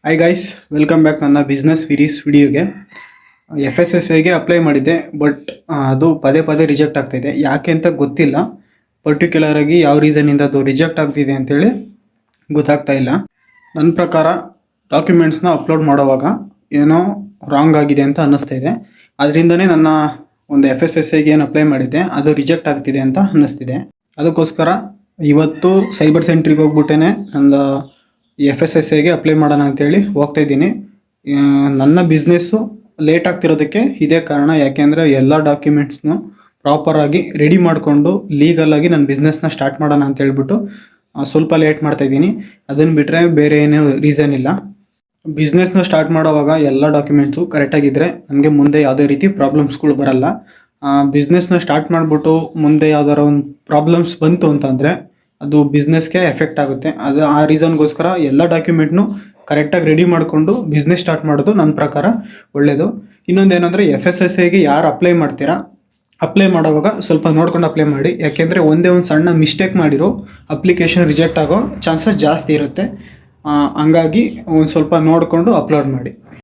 Hi guys, welcome back ನನ್ನ business series ವಿಡಿಯೋಗೆ. FSSAಗೆ apply ಮಾಡಿದ್ದೆ, ಬಟ್ ಅದು ಪದೇ ಪದೇ ರಿಜೆಕ್ಟ್ ಆಗ್ತಾಯಿದೆ. ಯಾಕೆ ಅಂತ ಗೊತ್ತಿಲ್ಲ. ಪರ್ಟಿಕ್ಯುಲರ್ ಆಗಿ ಯಾವ ರೀಸನಿಂದ ಅದು ರಿಜೆಕ್ಟ್ ಆಗ್ತಿದೆ ಅಂತೇಳಿ ಗೊತ್ತಾಗ್ತಾ ಇಲ್ಲ. ನನ್ನ ಪ್ರಕಾರ ಡಾಕ್ಯುಮೆಂಟ್ಸ್ನ ಅಪ್ಲೋಡ್ ಮಾಡೋವಾಗ ಏನೋ ರಾಂಗ್ ಆಗಿದೆ ಅಂತ ಅನ್ನಿಸ್ತಾ ಇದೆ. ಅದರಿಂದನೇ ನನ್ನ ಒಂದು FSSAಗೆ ಏನು ಅಪ್ಲೈ ಮಾಡಿದ್ದೆ ಅದು ರಿಜೆಕ್ಟ್ ಆಗ್ತಿದೆ ಅಂತ ಅನ್ನಿಸ್ತಿದೆ. ಅದಕ್ಕೋಸ್ಕರ ಇವತ್ತು ಸೈಬರ್ ಸೆಂಟ್ರಿಗೆ ಹೋಗ್ಬಿಟ್ಟೇನೆ ನಂದು FSSAಗೆ ಅಪ್ಲೈ ಮಾಡೋಣ ಅಂತೇಳಿ ಹೋಗ್ತಾ ಇದ್ದೀನಿ. ನನ್ನ ಬಿಸ್ನೆಸ್ಸು ಲೇಟ್ ಆಗ್ತಿರೋದಕ್ಕೆ ಇದೇ ಕಾರಣ. ಯಾಕೆಂದರೆ ಎಲ್ಲ ಡಾಕ್ಯುಮೆಂಟ್ಸ್ನು ಪ್ರಾಪರಾಗಿ ರೆಡಿ ಮಾಡಿಕೊಂಡು ಲೀಗಲಾಗಿ ನನ್ನ ಬಿಸ್ನೆಸ್ನ ಸ್ಟಾರ್ಟ್ ಮಾಡೋಣ ಅಂತ ಹೇಳ್ಬಿಟ್ಟು ಸ್ವಲ್ಪ ಲೇಟ್ ಮಾಡ್ತಾಯಿದ್ದೀನಿ. ಅದನ್ನು ಬಿಟ್ಟರೆ ಬೇರೆ ಏನೂ ರೀಸನ್ ಇಲ್ಲ. ಬಿಸ್ನೆಸ್ನ ಸ್ಟಾರ್ಟ್ ಮಾಡೋವಾಗ ಎಲ್ಲ ಡಾಕ್ಯುಮೆಂಟ್ಸು ಕರೆಕ್ಟಾಗಿದ್ದರೆ ನನಗೆ ಮುಂದೆ ಯಾವುದೇ ರೀತಿ ಪ್ರಾಬ್ಲಮ್ಸ್ಗಳು ಬರಲ್ಲ. ಬಿಸ್ನೆಸ್ನ ಸ್ಟಾರ್ಟ್ ಮಾಡಿಬಿಟ್ಟು ಮುಂದೆ ಯಾವ್ದಾರ ಒಂದು ಪ್ರಾಬ್ಲಮ್ಸ್ ಬಂತು ಅಂತಂದರೆ ಅದು ಬಿಸ್ನೆಸ್ಗೆ ಎಫೆಕ್ಟ್ ಆಗುತ್ತೆ. ಅದು ಆ ರೀಸನ್ಗೋಸ್ಕರ ಎಲ್ಲ ಡಾಕ್ಯುಮೆಂಟ್ನು ಕರೆಕ್ಟಾಗಿ ರೆಡಿ ಮಾಡಿಕೊಂಡು ಬಿಸ್ನೆಸ್ ಸ್ಟಾರ್ಟ್ ಮಾಡೋದು ನನ್ನ ಪ್ರಕಾರ ಒಳ್ಳೆಯದು. ಇನ್ನೊಂದೇನೆಂದರೆ FSSAಗೆ ಯಾರು ಅಪ್ಲೈ ಮಾಡ್ತೀರಾ, ಅಪ್ಲೈ ಮಾಡೋವಾಗ ಸ್ವಲ್ಪ ನೋಡ್ಕೊಂಡು ಅಪ್ಲೈ ಮಾಡಿ. ಯಾಕೆಂದರೆ ಒಂದೇ ಒಂದು ಸಣ್ಣ ಮಿಸ್ಟೇಕ್ ಮಾಡಿರೋ ಅಪ್ಲಿಕೇಶನ್ ರಿಜೆಕ್ಟ್ ಆಗೋ ಚಾನ್ಸಸ್ ಜಾಸ್ತಿ ಇರುತ್ತೆ. ಹಂಗಾಗಿ ಒಂದು ಸ್ವಲ್ಪ ನೋಡಿಕೊಂಡು ಅಪ್ಲೋಡ್ ಮಾಡಿ.